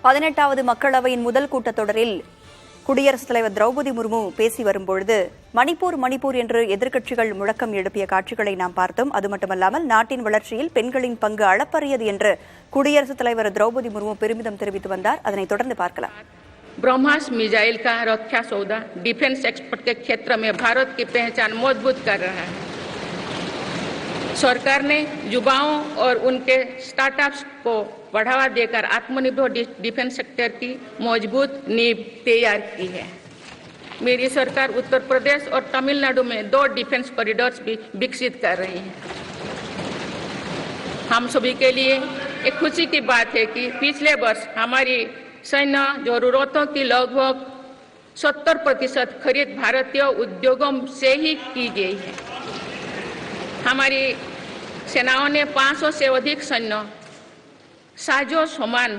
18வது மக்களவையின் முதல் கூட்டத்தொடரில் குடியரசுத் தலைவர் திரௌபதி முர்மு பேசி வரும்பொழுது மணிப்பூர் என்று எதிர்க்கட்சிகள் முழக்கம் எழுப்பிய காட்சிகளை நாம் பார்த்தோம். அது மட்டுமல்லாமல் நாட்டின் வளர்ச்சியில் பெண்களின் பங்கு அளப்பரியது என்று குடியரசுத் தலைவர் திரௌபதி முர்மு பெருமிதம் தெரிவித்து வந்தார். அதனைத் தொடர்ந்து பார்க்கலாம். ब्रह्मास मिसाइल का रक्षा सौदा डिफेंस एक्सपोर्ट के क्षेत्र में भारत की पहचान मजबूत कर रहा है। सरकार ने युवाओं और उनके स्टार्टअप्स को बढ़ावा देकर आत्मनिर्भर डिफेंस सेक्टर की मजबूत नींव तैयार की है। मेरी सरकार उत्तर प्रदेश और तमिलनाडु में 2 डिफेंस कॉरिडोर्स भी विकसित कर रही है। हम सभी के लिए एक खुशी की बात है कि पिछले वर्ष हमारी सैन्य जरूरतों की लगभग 70% खरीद भारतीय उद्योगों से ही की गई है। हमारी सेनाओं ने 500 से अधिक सैन्य साजो सामान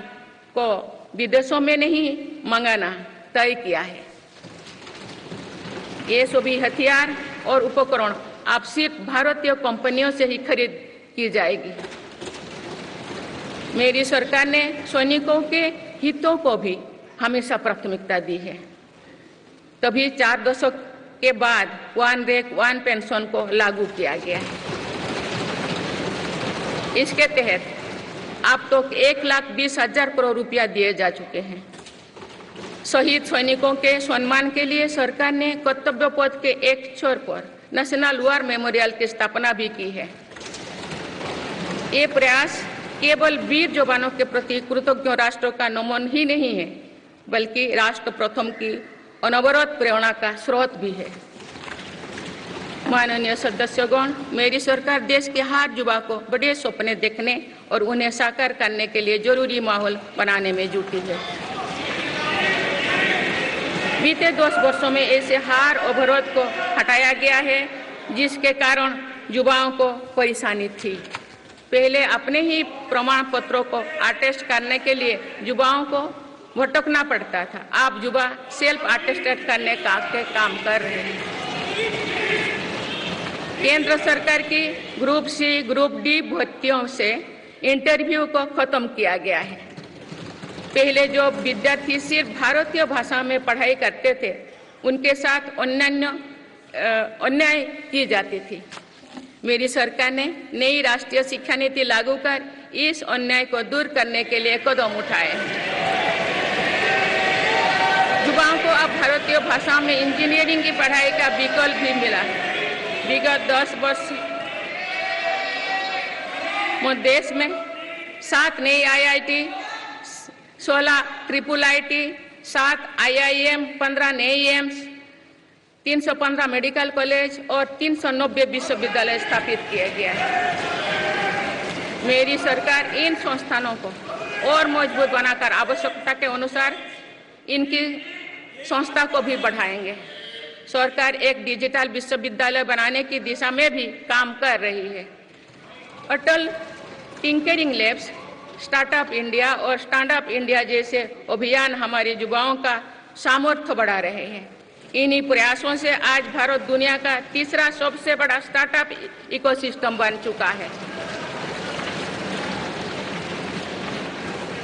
को विदेशों में नहीं मंगाना तय किया है। ये सभी हथियार और उपकरण अब सिर्फ भारतीय कंपनियों से ही खरीद की जाएगी। मेरी सरकार ने सैनिकों के हितों को भी हमेशा प्राथमिकता दी है। तभी 4 दशक के बाद 1 रैंक 1 पेंशन को लागू किया गया है। इसके तहत अब तक 1,20,000 करोड़ रुपया दिए जा चुके हैं। शहीद सैनिकों के सम्मान के लिए सरकार ने कर्तव्य पथ के एक छोर पर नेशनल वॉर मेमोरियल की स्थापना भी की है। ये प्रयास केवल वीर जवानों के प्रति कृतज्ञ राष्ट्र का नमन ही नहीं है, बल्कि राष्ट्र प्रथम की अनवरत प्रेरणा का स्रोत भी है। माननीय सदस्यगण, मेरी सरकार देश के हर युवा को बड़े सपने देखने और उन्हें साकार करने के लिए जरूरी माहौल बनाने में जुटी है। बीते 10 वर्षों में ऐसे हर अवरोध को हटाया गया है जिसके कारण युवाओं को परेशानी थी। पहले अपने ही प्रमाण पत्रों को अटेस्ट करने के लिए युवाओं को भटकना पड़ता था। अब युवा सेल्फ अटेस्टेड करने का काम कर रहे हैं। केंद्र सरकार की ग्रुप सी ग्रुप डी भर्तियों से इंटरव्यू को खत्म किया गया है। पहले जो विद्यार्थी सिर्फ भारतीय भाषा में पढ़ाई करते थे उनके साथ अन्याय की जाती थी। मेरी सरकार ने नई राष्ट्रीय शिक्षा नीति लागू कर इस अन्याय को दूर करने के लिए कदम उठाए हैं। युवाओं को अब भारतीय भाषा में इंजीनियरिंग की पढ़ाई का विकल्प भी मिला है। विगत 10 वर्ष में देश में 7 नई IIT, 16 IIIT, 7 IIM, 15 नए एम्स, 315 मेडिकल कॉलेज और 390 विश्वविद्यालय स्थापित किया गया है। मेरी सरकार इन संस्थानों को और मजबूत बनाकर आवश्यकता के अनुसार इनकी संस्था को भी बढ़ाएंगे। सरकार एक डिजिटल विश्वविद्यालय बनाने की दिशा में भी काम कर रही है। अटल टिंकरिंग लैब्स, स्टार्टअप इंडिया और स्टैंडअप इंडिया जैसे अभियान हमारे युवाओं का सामर्थ्य बढ़ा रहे हैं। इन्हीं प्रयासों से आज भारत दुनिया का तीसरा सबसे बड़ा स्टार्टअप इकोसिस्टम बन चुका है।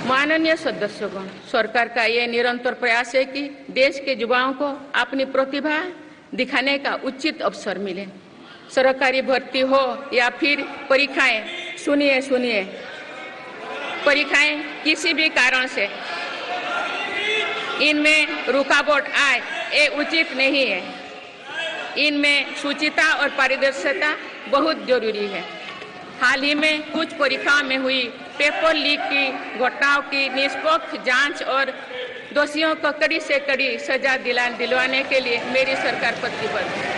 माननीय सदस्यगण, सरकार का ये निरंतर प्रयास है कि देश के युवाओं को अपनी प्रतिभा दिखाने का उचित अवसर मिले। सरकारी भर्ती हो या फिर परीक्षाएं, सुनिए, परीक्षाएं किसी भी कारण से इनमें रुकावट आए ये उचित नहीं है। इनमें शुचिता और पारदर्शिता बहुत जरूरी है। हाल ही में कुछ परीक्षाओं में हुई पेपर लीक की घटनाओं की निष्पक्ष जांच और दोषियों को कड़ी से कड़ी सजा दिलवाने के लिए मेरी सरकार प्रतिबद्ध है।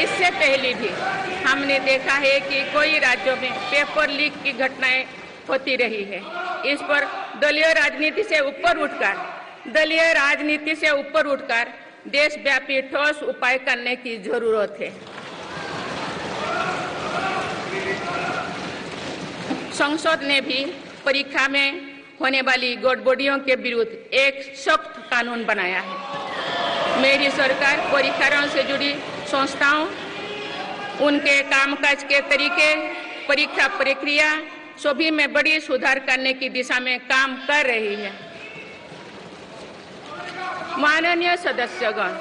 इससे पहले भी हमने देखा है कि कई राज्यों में पेपर लीक की घटनाएं होती रही है। इस पर दलीय राजनीति से ऊपर उठकर देशव्यापी ठोस उपाय करने की जरूरत है। संसद ने भी परीक्षा में होने वाली गड़बड़ियों के विरुद्ध एक सख्त कानून बनाया है। मेरी सरकार परीक्षाओं से जुड़ी संस्थाओं, उनके कामकाज के तरीके, परीक्षा प्रक्रिया, सभी में बड़ी सुधार करने की दिशा में काम कर रही है। माननीय सदस्यगण,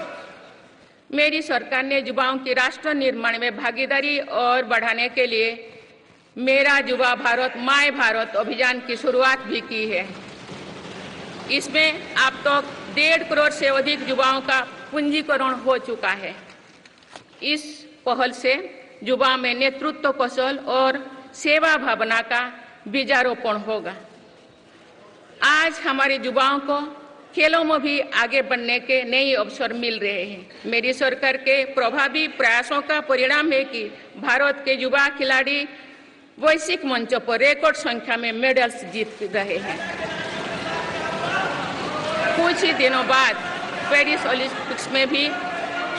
मेरी सरकार ने युवाओं की राष्ट्र निर्माण में भागीदारी और बढ़ाने के लिए मेरा युवा भारत माय भारत अभियान की शुरुआत भी की है। इसमें अब तक 1.5 करोड़ से अधिक युवाओं का पंजीकरण हो चुका है। इस पहल से युवाओं में नेतृत्व कौशल और सेवा भावना का बीजारोपण होगा। आज हमारे युवाओं को खेलों में भी आगे बढ़ने के नए अवसर मिल रहे हैं। मेरी सरकार के प्रभावी प्रयासों का परिणाम है कि भारत के युवा खिलाड़ी वैश्विक मंचों पर रिकॉर्ड संख्या में मेडल्स जीत रहे हैं। कुछ ही दिनों बाद पेरिस ओलंपिक्स में भी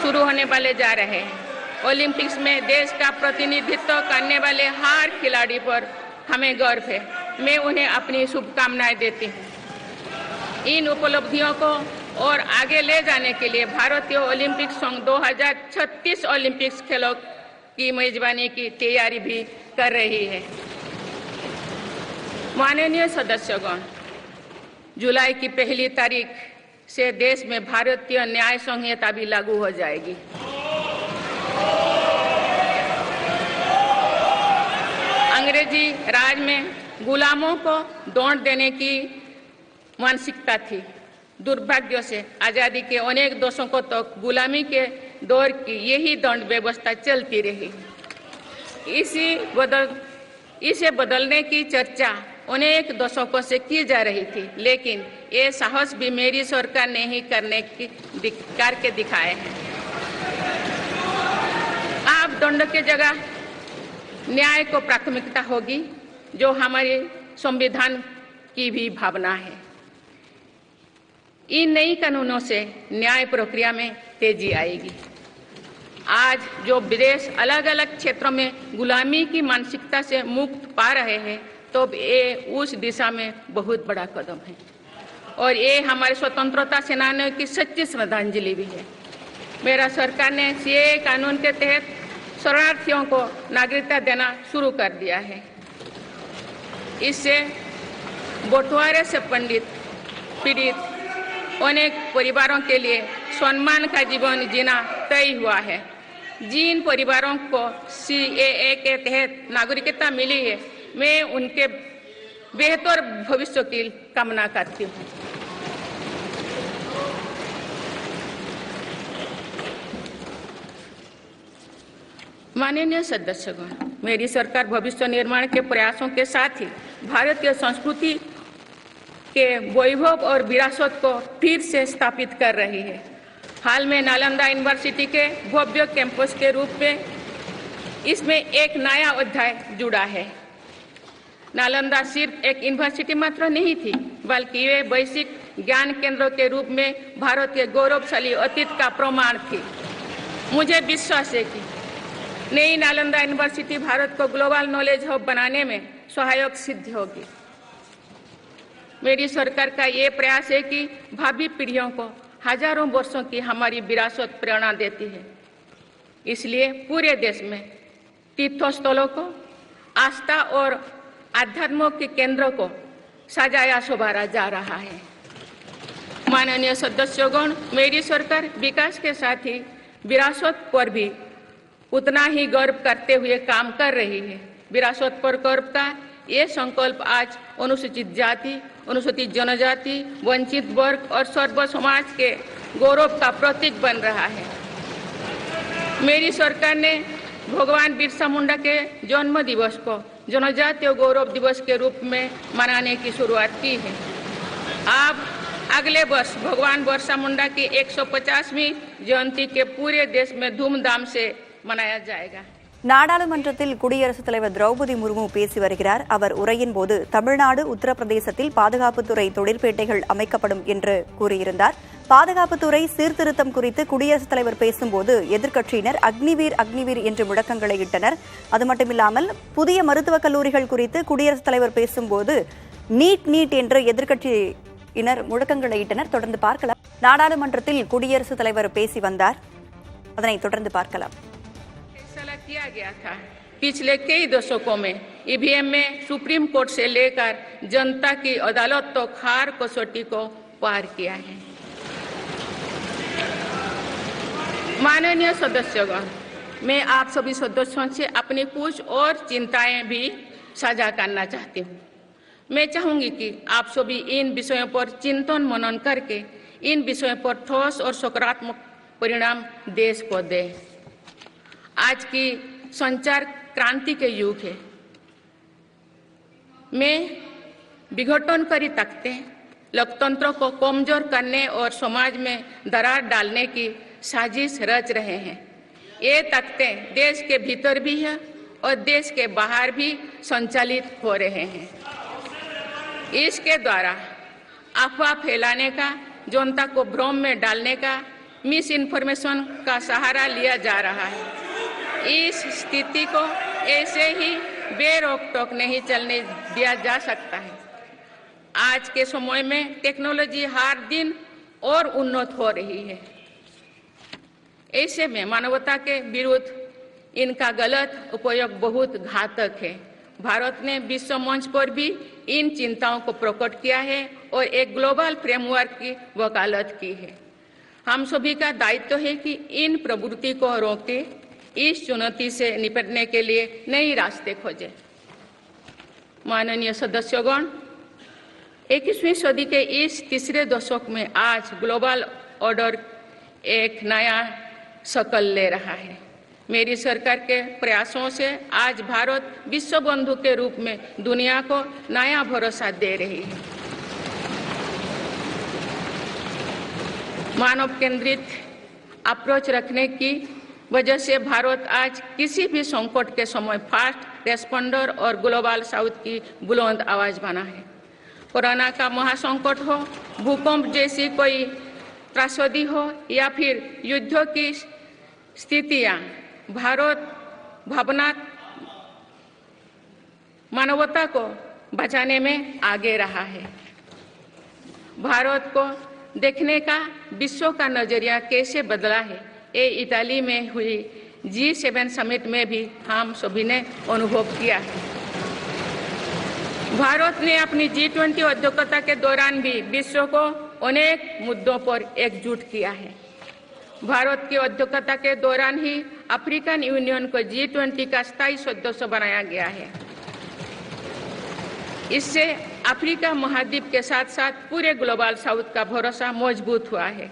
शुरू होने वाले जा रहे हैं। ओलंपिक्स में देश का प्रतिनिधित्व करने वाले हर खिलाड़ी पर हमें गर्व है। मैं उन्हें अपनी शुभकामनाएं देती हूँ। इन उपलब्धियों को और आगे ले जाने के लिए भारतीय ओलंपिक संघ 2036 ओलंपिक्स खेलों की मेजबानी की तैयारी भी कर रही है। माननीय सदस्यगण, जुलाई की 1 तारीख से देश में भारतीय न्याय संहिता भी लागू हो जाएगी। अंग्रेजी राज में गुलामों को दौड़ देने की मानसिकता थी। दुर्भाग्य से आजादी के अनेक दशकों तक गुलामी के दौर की यही दंड व्यवस्था चलती रही। इसे बदलने की चर्चा अनेक दशकों से की जा रही थी, लेकिन ये साहस भी मेरी सरकार ने ही करके दिखाए हैं। अब दंड के जगह न्याय को प्राथमिकता होगी, जो हमारे संविधान की भी भावना है। इन नई कानूनों से न्याय प्रक्रिया में तेजी आएगी। आज जो देश अलग अलग क्षेत्रों में गुलामी की मानसिकता से मुक्त पा रहे हैं, तो ये उस दिशा में बहुत बड़ा कदम है और ये हमारे स्वतंत्रता सेनानियों की सच्ची श्रद्धांजलि भी है। मेरा सरकार ने सीएए कानून के तहत शरणार्थियों को नागरिकता देना शुरू कर दिया है। इससे बंटवारे से पीड़ित अनेक परिवारों के लिए सम्मान का जीवन जीना तय हुआ है। जिन परिवारों को सीएए के तहत नागरिकता मिली है, मैं उनके बेहतर भविष्य की कामना करती हूँ। माननीय सदस्यगण, मेरी सरकार भविष्य निर्माण के प्रयासों के साथ ही भारतीय संस्कृति के वैभव और विरासत को फिर से स्थापित कर रही है। हाल में नालंदा यूनिवर्सिटी के भव्य कैंपस के रूप में इसमें एक नया अध्याय जुड़ा है। नालंदा सिर्फ एक यूनिवर्सिटी मात्र नहीं थी, बल्कि वे वैश्विक ज्ञान केंद्र के रूप में भारत के गौरवशाली अतीत का प्रमाण थी। मुझे विश्वास है कि नई नालंदा यूनिवर्सिटी भारत को ग्लोबल नॉलेज हब बनाने में सहायक सिद्ध होगी। मेरी सरकार का ये प्रयास है कि भावी पीढ़ियों को हजारों वर्षों की हमारी विरासत प्रेरणा देती है। इसलिए पूरे देश में तीर्थस्थलों को, आस्था और आध्यात्म के केंद्रों को सजाया संवारा जा रहा है। माननीय सदस्यगण, मेरी सरकार विकास के साथ ही विरासत पर भी उतना ही गर्व करते हुए काम कर रही है। विरासत पर गर्व का ये संकल्प आज अनुसूचित जाति, अनुसूचित जनजाति, वंचित वर्ग और सर्व समाज के गौरव का प्रतीक बन रहा है। मेरी सरकार ने भगवान बिरसा मुंडा के जन्म दिवस को जनजातीय गौरव दिवस के रूप में मनाने की शुरुआत की है। अब अगले वर्ष भगवान बिरसा मुंडा की 150वीं जयंती के पूरे देश में धूमधाम से मनाया जाएगा। நாடாளுமன்றத்தில் குடியரசுத் தலைவர் திரௌபதி முர்மு பேசி வருகிறார். அவர் உரையின் போது தமிழ்நாடு, உத்தரப்பிரதேசத்தில் பாதுகாப்புத்துறை தொழிற்பேட்டைகள் அமைக்கப்படும் என்று கூறியிருந்தார். பாதுகாப்புத்துறை சீர்திருத்தம் குறித்து குடியரசுத் தலைவர் பேசும்போது எதிர்க்கட்சியினர் அக்னிவீர் அக்னிவீர் என்று முழக்கங்களை இட்டனர். அது மட்டுமில்லாமல் புதிய மருத்துவக் கல்லூரிகள் குறித்து குடியரசுத் தலைவர் பேசும்போது நீட் நீட் என்று எதிர்க்கட்சியினர் முழக்கங்களை இட்டனர். தொடர்ந்து பார்க்கலாம். நாடாளுமன்றத்தில் குடியரசுத் தலைவர் பேசி வந்தார். அதனை தொடர்ந்து பார்க்கலாம். किया गया था। पिछले कई दशकों में ईवीएम में सुप्रीम कोर्ट से लेकर जनता की अदालत तो खार कसौटी को पार किया है। माननीय सदस्यगण, मैं आप सभी सदस्यों से अपनी कुछ और चिंताएं भी साझा करना चाहती हूँ। मैं चाहूंगी कि आप सभी इन विषयों पर चिंतन मनन करके इन विषयों पर ठोस और सकारात्मक परिणाम देश को दें। आज की संचार क्रांति के युग है में विघटनकारी ताकतें लोकतंत्र को कमजोर करने और समाज में दरार डालने की साजिश रच रहे हैं। ये ताकतें देश के भीतर भी है और देश के बाहर भी संचालित हो रहे हैं। इसके द्वारा अफवाह फैलाने का, जनता को भ्रम में डालने का, मिस इन्फॉर्मेशन का सहारा लिया जा रहा है। इस स्थिति को ऐसे ही बेरोक टोक नहीं चलने दिया जा सकता है। आज के समय में टेक्नोलॉजी हर दिन और उन्नत हो रही है। ऐसे में मानवता के विरुद्ध इनका गलत उपयोग बहुत घातक है। भारत ने विश्व मंच पर भी इन चिंताओं को प्रकट किया है और एक ग्लोबल फ्रेमवर्क की वकालत की है। हम सभी का दायित्व है कि इन प्रवृत्ति को रोके, इस चुनौती से निपटने के लिए नए रास्ते खोजें। माननीय सदस्यगण, 21वीं सदी के इस तीसरे दशक में आज ग्लोबल ऑर्डर एक नया शक्ल ले रहा है। मेरी सरकार के प्रयासों से आज भारत विश्व बंधु के रूप में दुनिया को नया भरोसा दे रही है। मानव केंद्रित अप्रोच रखने की वजह से भारत आज किसी भी संकट के समय फास्ट रेस्पॉन्डर और ग्लोबल साउथ की बुलंद आवाज बना है। कोरोना का महासंकट हो, भूकंप जैसी कोई त्रासदी हो या फिर युद्धों की स्थितियां, भारत मानवता को बचाने में आगे रहा है। भारत को देखने का विश्व का नजरिया कैसे बदला है, ये इटली में हुई G7 समिट में भी हम सभी ने अनुभव किया है। भारत ने अपनी G20 अध्यक्षता के दौरान भी विश्व को अनेक मुद्दों पर एकजुट किया है। भारत की अध्यक्षता के दौरान ही अफ्रीकन यूनियन को G20 का स्थायी सदस्य बनाया गया है। इससे अफ्रीका महाद्वीप के साथ साथ पूरे ग्लोबल साउथ का भरोसा मजबूत हुआ है।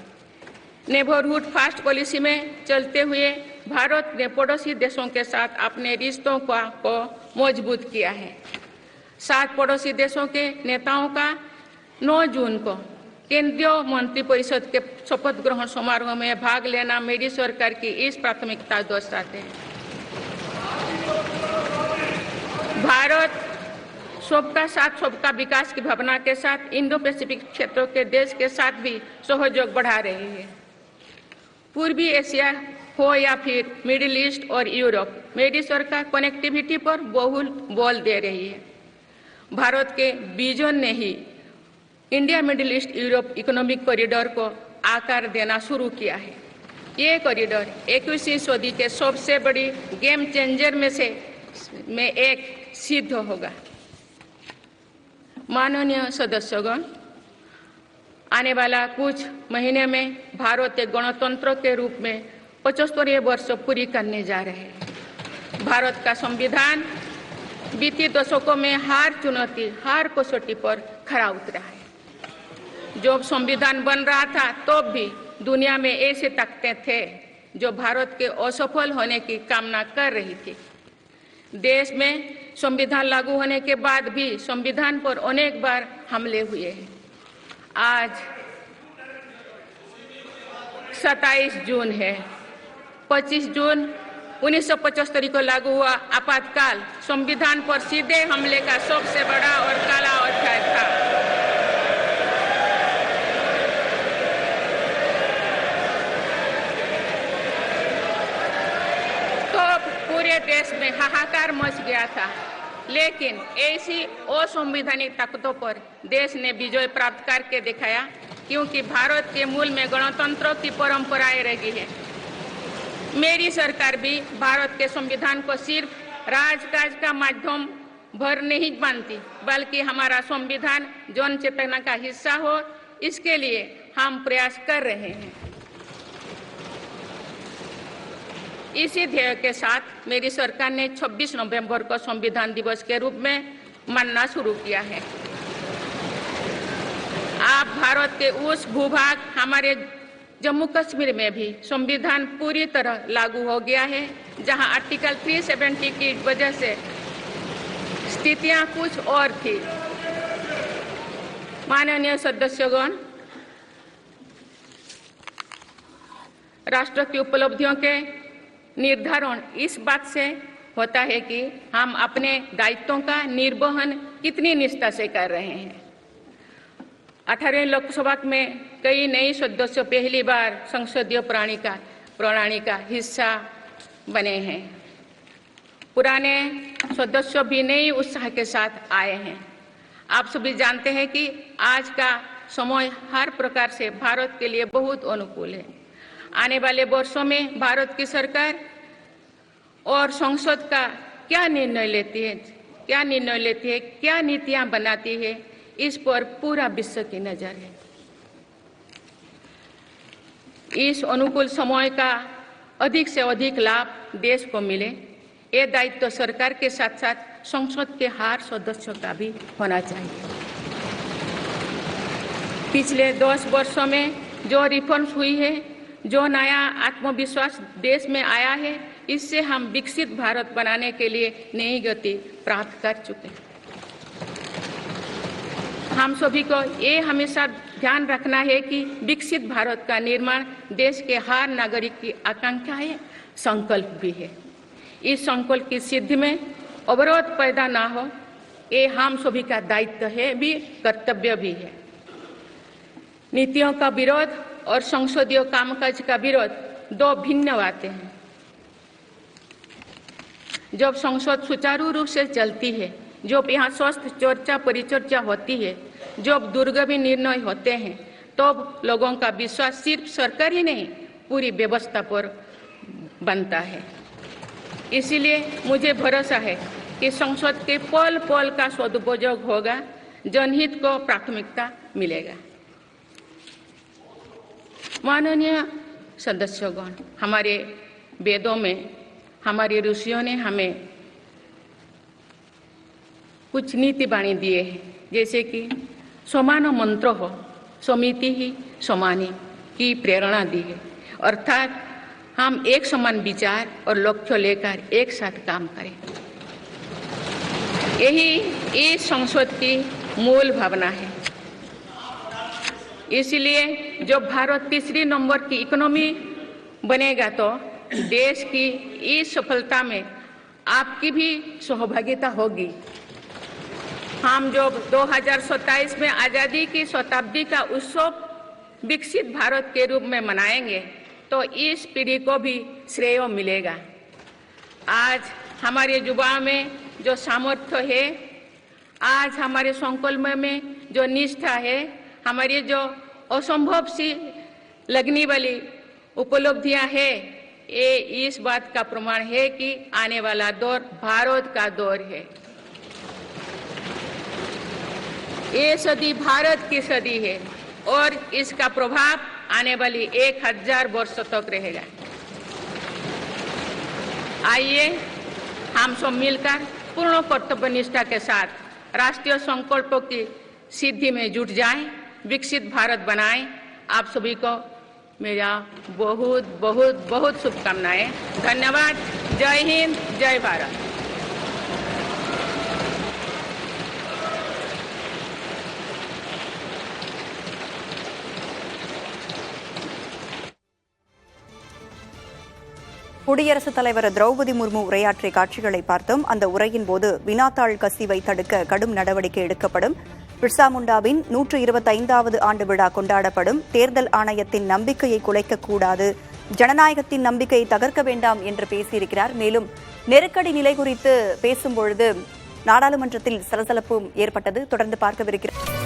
नेबरहुड फास्ट पॉलिसी में चलते हुए भारत ने पड़ोसी देशों के साथ अपने रिश्तों को मजबूत किया है। 7 पड़ोसी देशों के नेताओं का 9 जून को केंद्रीय मंत्रिपरिषद के शपथ ग्रहण समारोह में भाग लेना मेरी सरकार की इस प्राथमिकता दर्शाते हैं। भारत सबका साथ सबका विकास की भावना के साथ इंडो पैसिफिक क्षेत्रों के देश के साथ भी सहयोग बढ़ा रही है। पूर्वी एशिया हो या फिर मिडिल ईस्ट और यूरोप, मेरी सरकार कनेक्टिविटी पर बहुल बल दे रही है। भारत के विजन ने ही India Middle East Europe economic corridor को आकार देना शुरू किया है। ये कॉरिडोर 21वीं सदी के सबसे बड़ी गेम चेंजर में एक सिद्ध होगा। माननीय सदस्यगण, आने वाला कुछ महीने में भारत एक गणतंत्र के रूप में 75वें वर्ष पूरी करने जा रहे हैं। भारत का संविधान बीते दशकों में हर चुनौती, हर कसौटी पर खरा उतरा है। जब संविधान बन रहा था तब भी दुनिया में ऐसे ताकतें थे जो भारत के असफल होने की कामना कर रही थी। देश में संविधान लागू होने के बाद भी संविधान पर अनेक बार हमले हुए हैं। आज 27 जून है। 25 जून 1975 को लागू हुआ आपातकाल संविधान पर सीधे हमले का सबसे बड़ा और काला अध्याय था। पूरे देश में हाहाकार मच गया था, लेकिन ऐसी असंवैधानिक ताकतों पर देश ने विजय प्राप्त करके दिखाया, क्योंकि भारत के मूल में गणतंत्र की परंपराएं रही है। मेरी सरकार भी भारत के संविधान को सिर्फ राजकाज का माध्यम भर नहीं मानती, बल्कि हमारा संविधान जन चेतना का हिस्सा हो, इसके लिए हम प्रयास कर रहे हैं। इसी ध्येय के साथ मेरी सरकार ने 26 नवंबर को संविधान दिवस के रूप में मानना शुरू किया है। आप भारत के उस भूभाग हमारे जम्मू कश्मीर में भी संविधान पूरी तरह लागू हो गया है, जहां आर्टिकल 370 की वजह से स्थितियां कुछ और थी। माननीय सदस्यगण, राष्ट्र की उपलब्धियों के निर्धारण इस बात से होता है कि हम अपने दायित्वों का निर्वहन कितनी निष्ठा से कर रहे हैं। 18वें लोकसभा में कई नए सदस्य पहली बार संसदीय प्रणाली का हिस्सा बने हैं। पुराने सदस्य भी नए उत्साह के साथ आए हैं। आप सभी जानते हैं कि आज का समय हर प्रकार से भारत के लिए बहुत अनुकूल है। आने वाले वर्षों में भारत की सरकार और संसद का क्या निर्णय लेती है, क्या नीतियां बनाती है, इस पर पूरा विश्व की नजर है। इस अनुकूल समय का अधिक से अधिक लाभ देश को मिले, ये दायित्व सरकार के साथ साथ संसद के हर सदस्य का भी होना चाहिए। पिछले 10 वर्षों में जो रिफॉर्म्स हुई है, जो नया आत्मविश्वास देश में आया है, इससे हम विकसित भारत बनाने के लिए नई गति प्राप्त कर चुके हैं। हम सभी को ये हमेशा ध्यान रखना है कि विकसित भारत का निर्माण देश के हर नागरिक की आकांक्षा है, संकल्प भी है। इस संकल्प की सिद्धि में अवरोध पैदा ना हो, ये हम सभी का दायित्व है भी, कर्तव्य भी है। नीतियों का विरोध और संसदीय कामकाज का विरोध दो भिन्न बातें हैं। जब संसद सुचारू रूप से चलती है, जब यहाँ स्वस्थ चर्चा परिचर्चा होती है, जब दूरगामी निर्णय होते हैं, तब लोगों का विश्वास सिर्फ सरकार ही नहीं, पूरी व्यवस्था पर बनता है। इसीलिए मुझे भरोसा है कि संसद के पल पल का सदुपयोग होगा, जनहित को प्राथमिकता मिलेगा। माननीय सदस्यगण, हमारे वेदों में हमारे ऋषियों ने हमें कुछ नीति बाणी दिए हैं, जैसे कि समान मंत्र हो, समिति ही समानी की प्रेरणा दी है। अर्थात हम एक समान विचार और लक्ष्य लेकर एक साथ काम करें। यही इस संसद की मूल भावना है। इसलिए जब भारत तीसरी नंबर की इकोनॉमी बनेगा, तो देश की इस सफलता में आपकी भी सहभागिता होगी। हम जब 2027 में आजादी की शताब्दी का उत्सव विकसित भारत के रूप में मनाएंगे, तो इस पीढ़ी को भी श्रेय मिलेगा। आज हमारे युवाओं में जो सामर्थ्य है, आज हमारे संकल्प में जो निष्ठा है, हमारी जो असंभव सी लगने वाली उपलब्धियां है, ये इस बात का प्रमाण है कि आने वाला दौर भारत का दौर है। ये सदी भारत की सदी है और इसका प्रभाव आने वाली 1000 वर्ष तक रहेगा। आइए हम सब मिलकर पूर्ण कर्तव्य निष्ठा के साथ राष्ट्रीय संकल्पों की सिद्धि में जुट जाएं, विकसित भारत बनाएं। आप सभी को मेरा बहुत बहुत बहुत शुभकामनाएं। धन्यवाद। जय हिंद, जय भारत। குடியரசுத் தலைவர் திரௌபதி முர்மு உரையாற்றிய காட்சிகளை பார்த்தோம். அந்த உரையின் போது வினாத்தாள் கசிவை தடுக்க கடும் நடவடிக்கை எடுக்கப்படும், பிர்சா முண்டாவின் 125வது ஆண்டு விழா கொண்டாடப்படும், தேர்தல் ஆணையத்தின் நம்பிக்கையை குலைக்கக்கூடாது, ஜனநாயகத்தின் நம்பிக்கையை தகர்க்க வேண்டாம் என்று பேசியிருக்கிறார். மேலும் நெருக்கடி நிலை குறித்து பேசும்பொழுது நாடாளுமன்றத்தில் சலசலப்பும் ஏற்பட்டது. தொடர்ந்து பார்க்கவிருக்கிறார்.